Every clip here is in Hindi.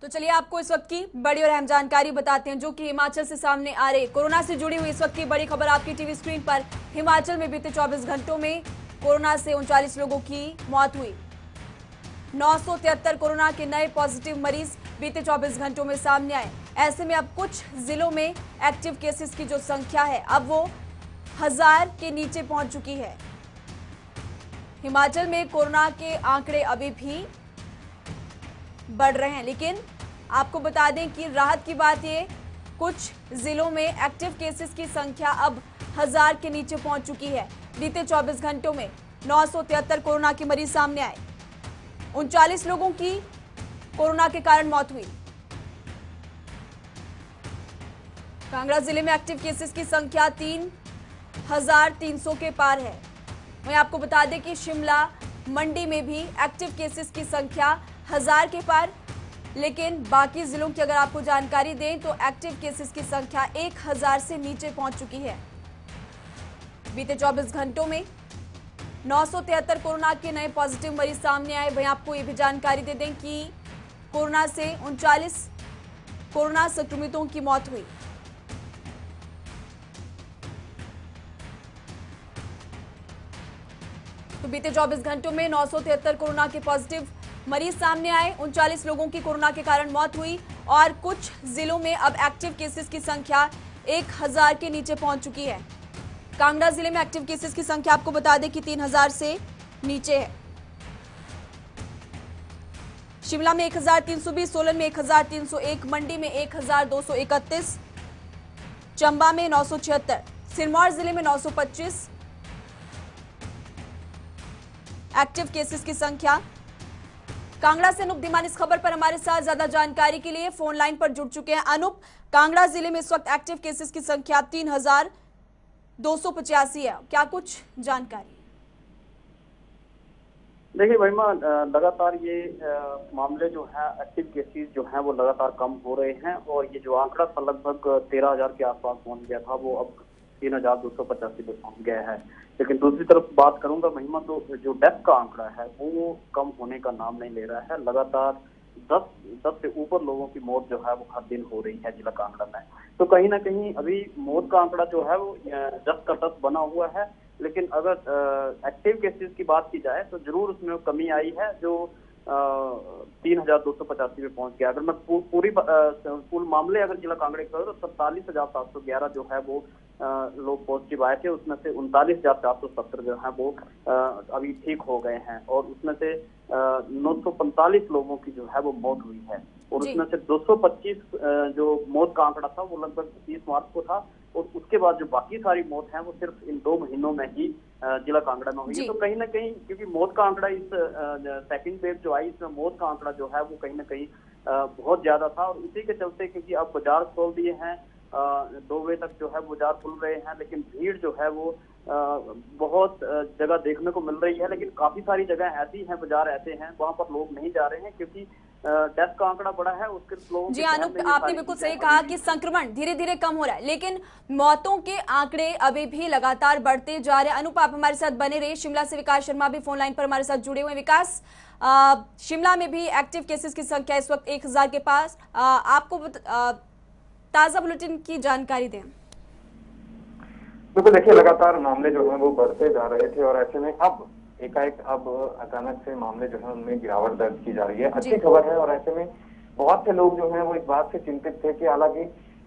तो चलिए आपको इस वक्त की बड़ी और अहम जानकारी बताते हैं जो कि हिमाचल से सामने आ रही कोरोना से जुड़ी हुई इस वक्त की बड़ी खबर आपकी टीवी स्क्रीन पर। हिमाचल में बीते 24 घंटों में कोरोना से 39 लोगों की मौत हुई। 973 कोरोना के नए पॉजिटिव मरीज बीते 24 घंटों में सामने आए। ऐसे में अब कुछ जिलों में एक्टिव केसेस की जो संख्या है अब वो 1000 के नीचे पहुंच चुकी है। हिमाचल में कोरोना के आंकड़े अभी भी बढ़ रहे हैं, लेकिन आपको बता दें कि राहत की बात ये, कुछ जिलों में एक्टिव केसेस की संख्या अब 1000 के नीचे पहुंच चुकी है। बीते 24 घंटों में 973 कोरोना के मरीज सामने आए। 39 लोगों की कोरोना के कारण मौत हुई। कांगड़ा जिले में एक्टिव केसेस की संख्या 3300 के पार है। वहीं आपको बता दें कि शिमला, मंडी में भी एक्टिव केसेस की संख्या 1000 के पार, लेकिन बाकी जिलों की अगर आपको जानकारी दें तो एक्टिव केसेस की संख्या 1000 से नीचे पहुंच चुकी है। बीते 24 घंटों में 973 कोरोना के नए पॉजिटिव मरीज सामने आए। वहीं आपको ये भी जानकारी दे दें कि कोरोना से 39 कोरोना संक्रमितों की मौत हुई। तो बीते 24 घंटों में 973 कोरोना के पॉजिटिव मरीज सामने आए। 39 लोगों की कोरोना के कारण मौत हुई और कुछ जिलों में अब एक्टिव केसेस की संख्या 1000 के नीचे पहुंच चुकी है। कांगड़ा जिले में एक्टिव केसेस की संख्या आपको बता दें कि 3000 से नीचे है। शिमला में 1320, सोलन में 1301, मंडी में 1231, चंबा में 976, सिरमौर जिले में 925 एक्टिव केसेस की संख्या। कांगड़ा से अनूप धीमान इस खबर पर हमारे साथ ज्यादा जानकारी के लिए फोन लाइन पर जुड़ चुके हैं। अनूप, कांगड़ा जिले में इस वक्त एक्टिव केसेस की संख्या 3285 है, क्या कुछ जानकारी? देखिए महिमा, लगातार ये मामले जो है, एक्टिव केसेस जो हैं वो लगातार कम हो रहे हैं और ये जो आंकड़ा था लगभग 13,000 के आसपास पहुंच गया था, वो अब 3285 पे पहुंच गया है। लेकिन दूसरी तरफ बात करूंगा महिमा, तो जो डेथ का आंकड़ा है वो कम होने का नाम नहीं ले रहा है। लगातार 10 से ऊपर लोगों की मौत जो है वो हर दिन हो रही है जिला कांगड़ा में। तो कहीं ना कहीं अभी मौत का आंकड़ा जो है वो 10 का 10 बना हुआ है, लेकिन अगर एक्टिव केसेस की बात की जाए तो जरूर उसमें कमी आई है, जो 3285 पे पहुंच गया। अगर मैं पूरी मामले अगर जिला कांगड़ा की करूँ तो 47,711 जो है वो लोग पॉजिटिव आए थे, उसमें से 39,470 जो है वो अभी ठीक हो गए हैं और उसमें से 945 लोगों की जो है वो मौत हुई है और उसमें से 225 जो मौत का आंकड़ा था वो लगभग 30 मार्च को था और उसके बाद जो बाकी सारी मौत है वो सिर्फ इन 2 महीनों में ही जिला कांगड़ा में हुई है। तो कहीं ना कहीं क्योंकि मौत का आंकड़ा इस सेकंड वेव जो आई, इसमें मौत का आंकड़ा जो है वो कहीं ना कहीं बहुत ज्यादा था और उसी के चलते, क्योंकि अब बाजार खोल दिए हैं, 2 बजे तक जो है बाजार खुल रहे हैं, लेकिन भीड़ जो है वो बहुत जगह देखने को मिल रही है। लेकिन काफी सारी जगह ऐसी हैं, बाजार ऐसे हैं वहां पर लोग नहीं जा रहे हैं क्योंकि डेथ का आंकड़ा बड़ा है। उसके लोगों जी अनूप, आपने बिल्कुल सही कहा कि संक्रमण धीरे धीरे कम हो रहा है, लेकिन मौतों के आंकड़े अभी भी लगातार बढ़ते जा रहे हैं। अनूप, आप हमारे साथ बने रहे। शिमला से विकास शर्मा भी फोन लाइन पर हमारे साथ जुड़े हुए हैं। विकास, शिमला में भी एक्टिव केसेस की संख्या इस वक्त 1000 के पास। आपको ताजा बुलेटिन की जानकारी दें। बिल्कुल, देखिए लगातार मामले जो है वो बढ़ते जा रहे थे और ऐसे में अब एकाएक अब अचानक से मामले जो है उनमें गिरावट दर्ज की जा रही है। अच्छी खबर है और ऐसे में बहुत से लोग जो हैं वो इस बात से चिंतित थे कि हालांकि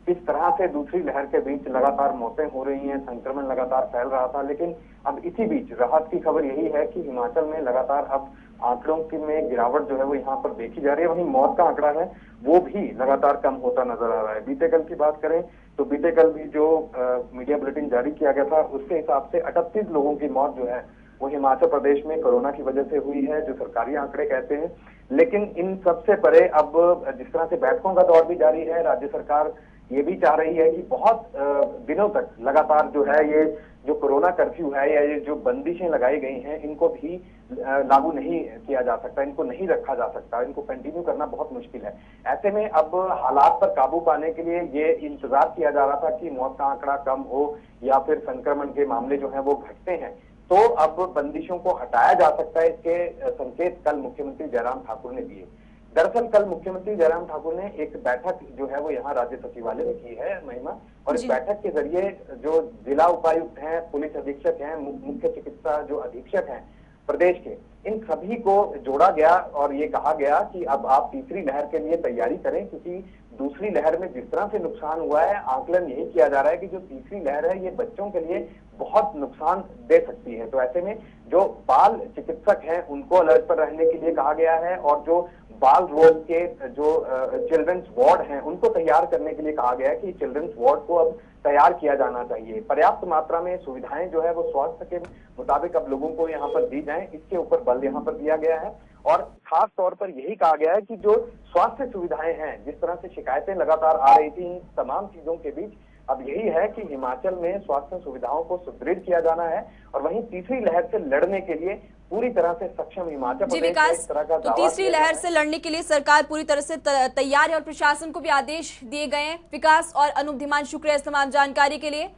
इस तरह से दूसरी लहर के बीच लगातार मौतें हो रही हैं, संक्रमण लगातार फैल रहा था, लेकिन अब इसी बीच राहत की खबर यही है कि हिमाचल में लगातार अब आंकड़ों की में गिरावट जो है वो यहाँ पर देखी जा रही है। वहीं मौत का आंकड़ा है वो भी लगातार कम होता नजर आ रहा है। बीते कल की बात करें तो बीते कल भी जो मीडिया बुलेटिन जारी किया गया था उसके हिसाब से 38 लोगों की मौत जो है वो हिमाचल प्रदेश में कोरोना की वजह से हुई है, जो सरकारी आंकड़े कहते हैं। लेकिन इन सबसे परे अब जिस तरह से बैठकों का दौर भी जारी है, राज्य सरकार ये भी चाह रही है कि बहुत दिनों तक लगातार जो है ये जो कोरोना कर्फ्यू है या ये जो बंदिशें लगाई गई हैं इनको भी लागू नहीं किया जा सकता, इनको नहीं रखा जा सकता, इनको कंटिन्यू करना बहुत मुश्किल है। ऐसे में अब हालात पर काबू पाने के लिए ये इंतजार किया जा रहा था कि मौत का आंकड़ा कम हो या फिर संक्रमण के मामले जो है वो घटते हैं, तो अब बंदिशों को हटाया जा सकता है। इसके संकेत कल मुख्यमंत्री जयराम ठाकुर ने दिए। दरअसल कल मुख्यमंत्री जयराम ठाकुर ने एक बैठक जो है वो यहाँ राज्य सचिवालय में की है महिमा, और इस बैठक के जरिए जो जिला उपायुक्त हैं, पुलिस अधीक्षक हैं, मुख्य चिकित्सा जो अधीक्षक हैं प्रदेश के, इन सभी को जोड़ा गया और ये कहा गया कि अब आप तीसरी लहर के लिए तैयारी करें, क्योंकि दूसरी लहर में जिस तरह से नुकसान हुआ है, आकलन यही किया जा रहा है कि जो तीसरी लहर है ये बच्चों के लिए बहुत नुकसान दे सकती है। तो ऐसे में जो बाल चिकित्सक हैं उनको अलर्ट पर रहने के लिए कहा गया है, और जो बाल रोग के जो चिल्ड्रंस वार्ड हैं उनको तैयार करने के लिए कहा गया है कि चिल्ड्रंस वार्ड को अब तैयार किया जाना चाहिए। पर्याप्त मात्रा में सुविधाएं जो है वो स्वास्थ्य के मुताबिक अब लोगों को यहाँ पर दी जाएं, इसके ऊपर बल यहाँ पर दिया गया है। और खास तौर पर यही कहा गया है कि जो स्वास्थ्य सुविधाएं हैं, जिस तरह से शिकायतें लगातार आ रही थी, इन तमाम चीजों के बीच अब यही है कि हिमाचल में स्वास्थ्य सुविधाओं को सुदृढ़ किया जाना है, और वहीं तीसरी लहर से लड़ने के लिए पूरी तरह से सक्षम हिमाचल प्रदेश इस तरह का तो तीसरी लहर से लड़ने के लिए सरकार पूरी तरह से तैयार है और प्रशासन को भी आदेश दिए गए हैं। विकास और अनूप धीमान, शुक्रिया इस तमाम जानकारी के लिए।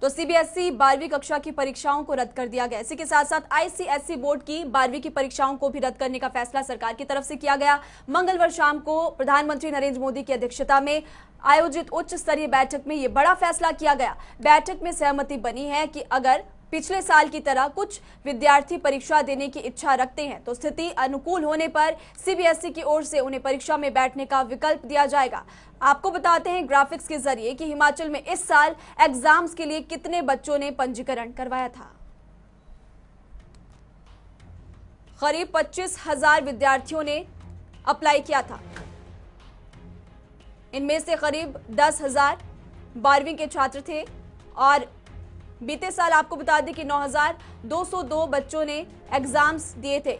तो सीबीएसई 12वीं कक्षा की परीक्षाओं को रद्द कर दिया गया। इसी के साथ साथ आईसीएसई बोर्ड की 12वीं की परीक्षाओं को भी रद्द करने का फैसला सरकार की तरफ से किया गया। मंगलवार शाम को प्रधानमंत्री नरेंद्र मोदी की अध्यक्षता में आयोजित उच्च स्तरीय बैठक में यह बड़ा फैसला किया गया। बैठक में सहमति बनी है कि अगर पिछले साल की तरह कुछ विद्यार्थी परीक्षा देने की इच्छा रखते हैं तो स्थिति अनुकूल होने पर सीबीएसई की ओर से उन्हें परीक्षा में बैठने का विकल्प दिया जाएगा। आपको बताते हैं ग्राफिक्स के जरिए कि हिमाचल में इस साल एग्जाम्स के लिए कितने बच्चों ने पंजीकरण करवाया था। करीब 25,000 विद्यार्थियों ने अप्लाई किया था। इनमें से करीब 10,000 12वीं के छात्र थे, और बीते साल आपको बता दें कि 9,202 बच्चों ने एग्जाम्स दिए थे।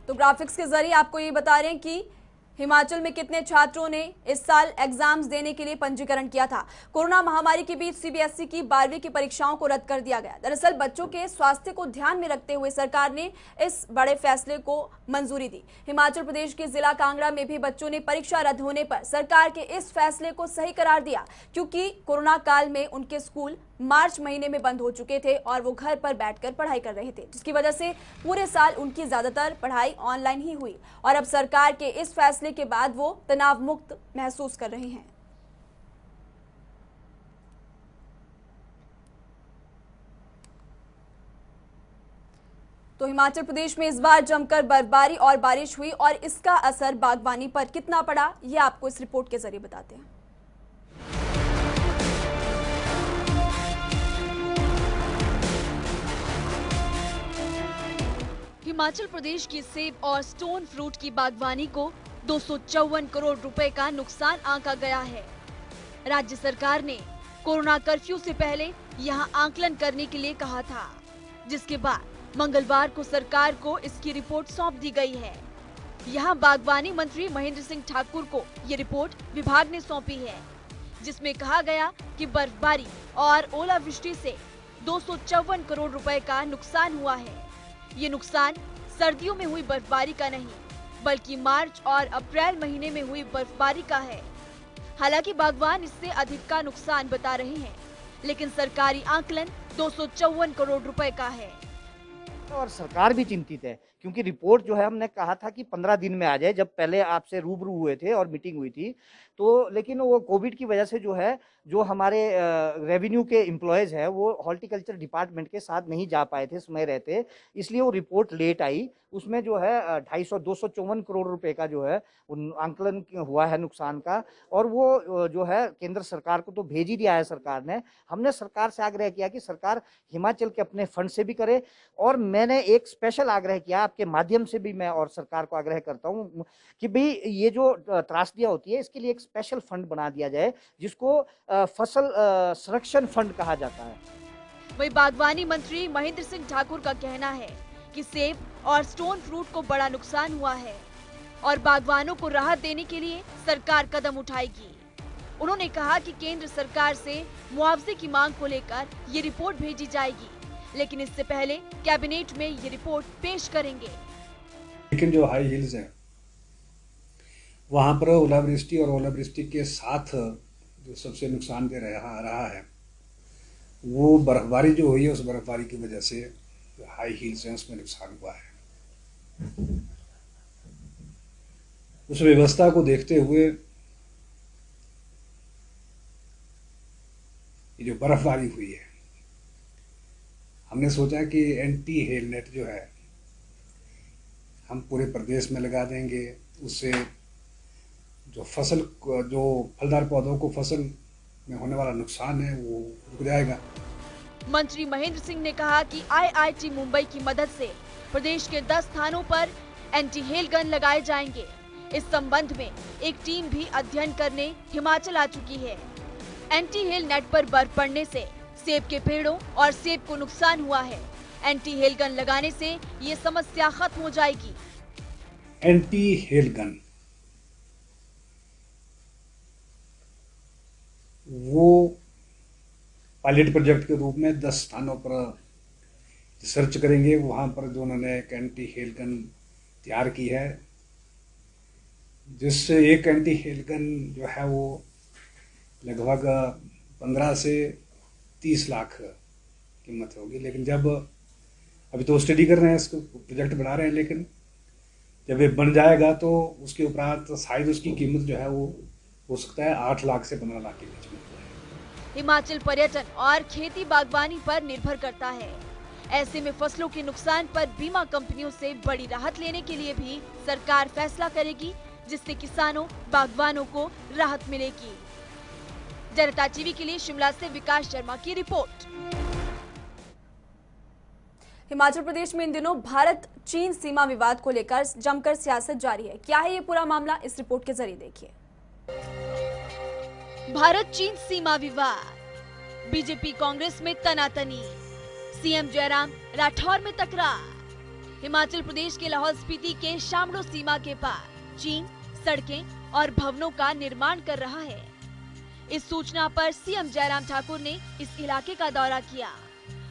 तो ग्राफिक्स के जरिए आपको ये बता रहे हैं कि हिमाचल में कितने छात्रों ने इस साल एग्जाम्स देने के लिए पंजीकरण किया था। कोरोना महामारी के बीच सीबीएसई की 12वीं की परीक्षाओं को रद्द कर दिया गया। दरअसल बच्चों के स्वास्थ्य को ध्यान में रखते हुए सरकार ने इस बड़े फैसले को मंजूरी दी। हिमाचल प्रदेश के जिला कांगड़ा में भी बच्चों ने परीक्षा रद्द होने पर सरकार के इस फैसले को सही करार दिया, क्योंकि कोरोना काल में उनके स्कूल मार्च महीने में बंद हो चुके थे और वो घर पर बैठकर पढ़ाई कर रहे थे, जिसकी वजह से पूरे साल उनकी ज्यादातर पढ़ाई ऑनलाइन ही हुई। और अब सरकार के इस फैसले के बाद वो तनाव मुक्त महसूस कर रहे हैं। तो हिमाचल प्रदेश में इस बार जमकर बर्फबारी और बारिश हुई, और इसका असर बागवानी पर कितना पड़ा, ये आपको इस रिपोर्ट के जरिए बताते हैं। हिमाचल प्रदेश की सेब और स्टोन फ्रूट की बागवानी को 254 करोड़ रुपए का नुकसान आंका गया है। राज्य सरकार ने कोरोना कर्फ्यू से पहले यहां आकलन करने के लिए कहा था, जिसके बाद मंगलवार को सरकार को इसकी रिपोर्ट सौंप दी गई है। यहां बागवानी मंत्री महेंद्र सिंह ठाकुर को ये रिपोर्ट विभाग ने सौंपी है, जिसमें कहा गया कि बर्फबारी और ओलावृष्टि से 254 करोड़ रुपए का नुकसान हुआ है। ये नुकसान सर्दियों में हुई बर्फबारी का नहीं, बल्कि मार्च और अप्रैल महीने में हुई बर्फबारी का है। हालांकि बागवान इससे अधिक का नुकसान बता रहे हैं, लेकिन सरकारी आकलन 254 करोड़ रुपए का है। और सरकार भी चिंतित है, क्योंकि रिपोर्ट जो है हमने कहा था कि 15 दिन में आ जाए, जब पहले आपसे रूबरू हुए थे और मीटिंग हुई थी, तो लेकिन वो कोविड की वजह से जो है, जो हमारे रेवेन्यू के एम्प्लॉयज़ है वो हॉर्टिकल्चर डिपार्टमेंट के साथ नहीं जा पाए थे समय रहते, इसलिए वो रिपोर्ट लेट आई। उसमें जो है 254 करोड़ रुपए का जो है आंकलन हुआ है नुकसान का, और वो जो है केंद्र सरकार को तो भेज ही दिया है सरकार ने। हमने सरकार से आग्रह किया कि सरकार हिमाचल के अपने फंड से भी करे, और मैंने एक स्पेशल आग्रह किया, आपके माध्यम से भी मैं और सरकार को आग्रह करता हूँ कि भाई ये जो त्रासदियाँ होती है इसके लिए एक स्पेशल फंड बना दिया जाए, जिसको फसल संरक्षण फंड कहा जाता है। वही बागवानी मंत्री महेंद्र सिंह ठाकुर का कहना है कि सेब और स्टोन फ्रूट को बड़ा नुकसान हुआ है और बागवानों को राहत देने के लिए सरकार कदम उठाएगी। उन्होंने कहा कि केंद्र सरकार से मुआवजे की मांग को लेकर ये रिपोर्ट भेजी जाएगी, लेकिन इससे पहले कैबिनेट में ये रिपोर्ट पेश करेंगे। लेकिन जो हाई हिल्स है वहां पर ओलावृष्टि और ओलावृष्टि के साथ जो सबसे नुकसान दे रहा है वो बर्फबारी जो हुई है, उस बर्फबारी की वजह से जो हाई हील्स हैं उसमें नुकसान हुआ है। उस व्यवस्था को देखते हुए ये जो बर्फबारी हुई है, हमने सोचा कि एंटी हेल नेट जो है हम पूरे प्रदेश में लगा देंगे। उससे जो फलदार पौधों को फसल में होने वाला नुकसान है वो रुक जाएगा। मंत्री महेंद्र सिंह ने कहा कि आईआईटी मुंबई की मदद से प्रदेश के 10 स्थानों पर एंटी हेल गन लगाए जाएंगे। इस संबंध में एक टीम भी अध्ययन करने हिमाचल आ चुकी है। एंटी हेल नेट पर बर्फ पड़ने से सेब के पेड़ों और सेब को नुकसान हुआ है। एंटी हेल गन लगाने से ये समस्या खत्म हो जाएगी। एंटी हेल गन वो पायलट प्रोजेक्ट के रूप में 10 स्थानों पर रिसर्च करेंगे। वहाँ पर जो उन्होंने एक एंटी हेल गन तैयार की है, जिससे एक एंटी हेल गन जो है वो लगभग 15 से 30 लाख कीमत होगी। लेकिन जब अभी तो स्टडी कर रहे हैं, इसको प्रोजेक्ट बना रहे हैं, लेकिन जब ये बन जाएगा तो उसके उपरांत शायद उसकी कीमत जो है वो हो सकता है 8 लाख से 15 लाख के बीच में। हिमाचल पर्यटन और खेती बागवानी पर निर्भर करता है। ऐसे में फसलों के नुकसान पर बीमा कंपनियों से बड़ी राहत लेने के लिए भी सरकार फैसला करेगी, जिससे किसानों बागवानों को राहत मिलेगी। जनता टीवी के लिए शिमला से विकास शर्मा की रिपोर्ट। हिमाचल प्रदेश में इन दिनों भारत चीन सीमा विवाद को लेकर जमकर सियासत जारी है। क्या है ये पूरा मामला, इस रिपोर्ट के जरिए देखिए। भारत चीन सीमा विवाद, बीजेपी कांग्रेस में तनातनी, सीएम जयराम राठौर में तकरार। हिमाचल प्रदेश के लाहौल स्पीति के शामड़ो सीमा के पार चीन सड़कें और भवनों का निर्माण कर रहा है। इस सूचना पर सीएम जयराम ठाकुर ने इस इलाके का दौरा किया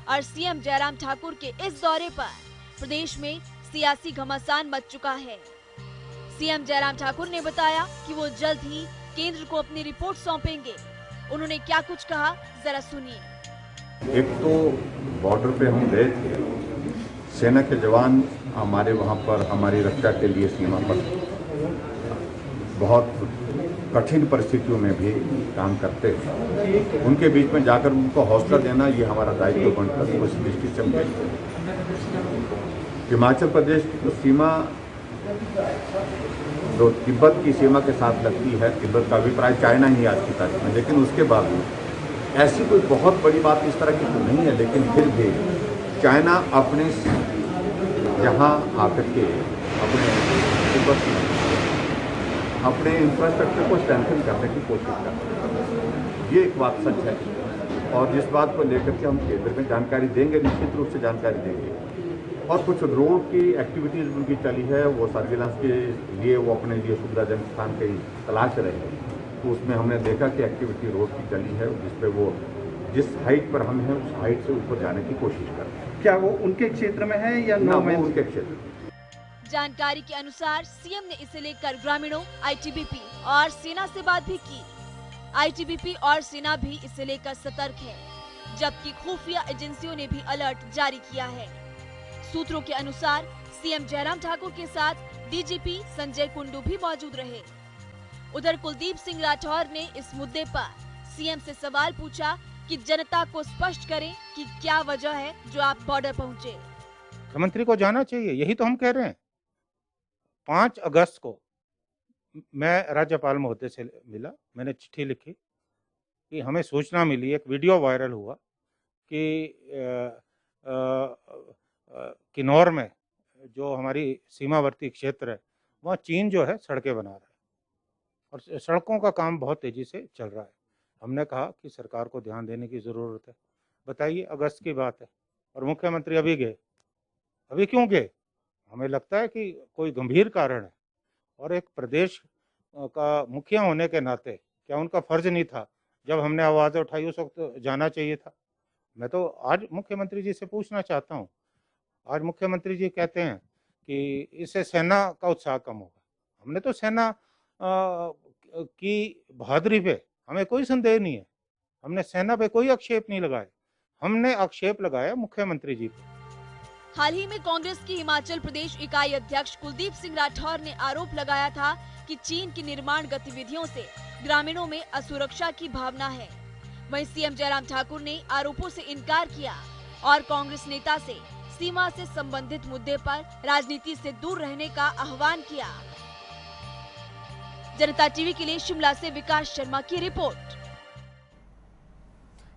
और सीएम जयराम ठाकुर के इस दौरे पर प्रदेश में सियासी घमासान मच चुका है। सीएम जयराम ठाकुर ने बताया कि वो जल्द ही केंद्र को अपनी रिपोर्ट सौंपेंगे। उन्होंने क्या कुछ कहा, जरा सुनिए। एक तो बॉर्डर पे हम गए थे, सेना के जवान हमारे वहाँ पर हमारी रक्षा के लिए सीमा पर बहुत कठिन परिस्थितियों में भी काम करते हैं। उनके बीच में जाकर उनको हौसला देना ये हमारा दायित्व बनता है। उस दृष्टि से हम गए थे। हिमाचल प्रदेश की तो सीमा जो तिब्बत की सीमा के साथ लगती है, तिब्बत का अभिप्राय चाइना ही आज की तारीख में, लेकिन उसके बावजूद ऐसी कोई बहुत बड़ी बात इस तरह की तो नहीं है। लेकिन फिर भी चाइना अपने यहाँ आकर के अपने इंफ्रास्ट्रक्चर को स्ट्रेंथन करने की कोशिश करते हैं। ये एक बात सच है और जिस बात को लेकर के हम केंद्र में जानकारी देंगे, निश्चित रूप से जानकारी देंगे। और कुछ रोड की एक्टिविटीज़ उनकी चली है, वो सर्विलांस के लिए वो अपने लिए सुविधाजनक स्थान की तलाश रहे हैं। तो उसमें हमने देखा कि एक्टिविटी रोड की चली है, जिसपे वो जिस हाइट पर हम हैं उस हाइट से ऊपर जाने की कोशिश कर रहे हैं। क्या वो उनके क्षेत्र में है या ना, वो उनके क्षेत्र में। जानकारी के अनुसार सीएम ने इसे लेकर ग्रामीणों, आईटीबीपी और सेना से बात भी की। आईटीबीपी और सेना भी इसे लेकर सतर्क है, जबकि खुफिया एजेंसियों ने भी अलर्ट जारी किया है। सूत्रों के अनुसार सीएम जयराम ठाकुर के साथ डीजीपी संजय कुंडू भी मौजूद रहे। उधर कुलदीप सिंह राठौर ने इस मुद्दे पर सीएम से सवाल पूछा कि जनता को स्पष्ट करें कि क्या वजह है जो आप बॉर्डर पहुंचे। मुख्यमंत्री को जाना चाहिए, यही तो हम कह रहे हैं। 5 अगस्त को मैं राज्यपाल महोदय से मिला, मैंने चिट्ठी लिखी कि हमें सूचना मिली, एक वीडियो वायरल हुआ कि किन्नौर में जो हमारी सीमावर्ती क्षेत्र है वहाँ चीन जो है सड़कें बना रहा है और सड़कों का काम बहुत तेजी से चल रहा है। हमने कहा कि सरकार को ध्यान देने की ज़रूरत है। बताइए, अगस्त की बात है और मुख्यमंत्री अभी गए। अभी क्यों गए? हमें लगता है कि कोई गंभीर कारण है और एक प्रदेश का मुखिया होने के नाते क्या उनका फर्ज नहीं था, जब हमने आवाज़ उठाई उस वक्त जाना चाहिए था। मैं तो आज मुख्यमंत्री जी से पूछना चाहता हूँ, आज मुख्यमंत्री जी कहते हैं कि इससे सेना का उत्साह कम होगा। हमने तो सेना की बहादुरी पे हमें कोई संदेह नहीं है, हमने सेना पे कोई आक्षेप नहीं लगाए, हमने आक्षेप लगाया मुख्यमंत्री जी पर। हाल ही में कांग्रेस की हिमाचल प्रदेश इकाई अध्यक्ष कुलदीप सिंह राठौर ने आरोप लगाया था कि चीन की निर्माण गतिविधियों से ग्रामीणों में असुरक्षा की भावना है। वहीं सीएम जयराम ठाकुर ने आरोपों से इनकार किया और कांग्रेस नेता से सीमा से संबंधित मुद्दे पर राजनीति से दूर रहने का आह्वान किया। जनता टीवी के लिए शिमला से विकास शर्मा की रिपोर्ट।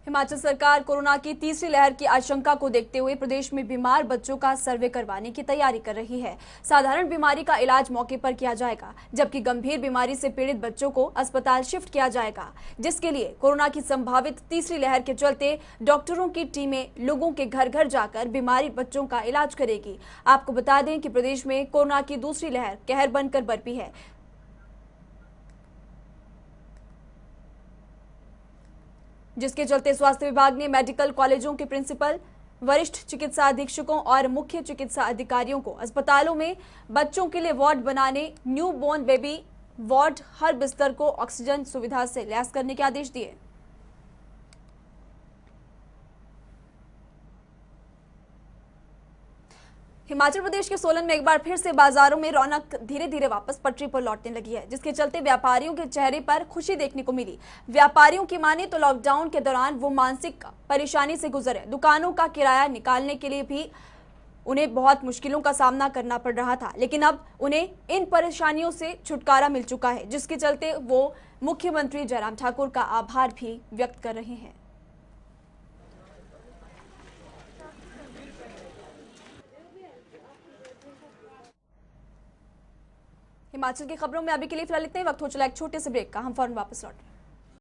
हिमाचल सरकार कोरोना की तीसरी लहर की आशंका को देखते हुए प्रदेश में बीमार बच्चों का सर्वे करवाने की तैयारी कर रही है। साधारण बीमारी का इलाज मौके पर किया जाएगा, जबकि गंभीर बीमारी से पीड़ित बच्चों को अस्पताल शिफ्ट किया जाएगा, जिसके लिए कोरोना की संभावित तीसरी लहर के चलते डॉक्टरों की टीमें लोगों के घर घर जाकर बीमारी बच्चों का इलाज करेगी। आपको बता दें कि प्रदेश में कोरोना की दूसरी लहर कहर बनकर बरपी है, जिसके चलते स्वास्थ्य विभाग ने मेडिकल कॉलेजों के प्रिंसिपल, वरिष्ठ चिकित्सा अधीक्षकों और मुख्य चिकित्सा अधिकारियों को अस्पतालों में बच्चों के लिए वार्ड बनाने, न्यू बोर्न बेबी वार्ड, हर बिस्तर को ऑक्सीजन सुविधा से लैस करने के आदेश दिए। हिमाचल प्रदेश के सोलन में एक बार फिर से बाजारों में रौनक धीरे धीरे वापस पटरी पर लौटने लगी है, जिसके चलते व्यापारियों के चेहरे पर खुशी देखने को मिली। व्यापारियों की माने तो लॉकडाउन के दौरान वो मानसिक परेशानी से गुजरे। दुकानों का किराया निकालने के लिए भी उन्हें बहुत मुश्किलों का सामना करना पड़ रहा था, लेकिन अब उन्हें इन परेशानियों से छुटकारा मिल चुका है, जिसके चलते वो मुख्यमंत्री जयराम ठाकुर का आभार भी व्यक्त कर रहे हैं। हिमाचल की खबरों में अभी के लिए फिलहाल इतना ही। वक्त हो चला एक छोटे से ब्रेक का, हम फौरन वापस लौट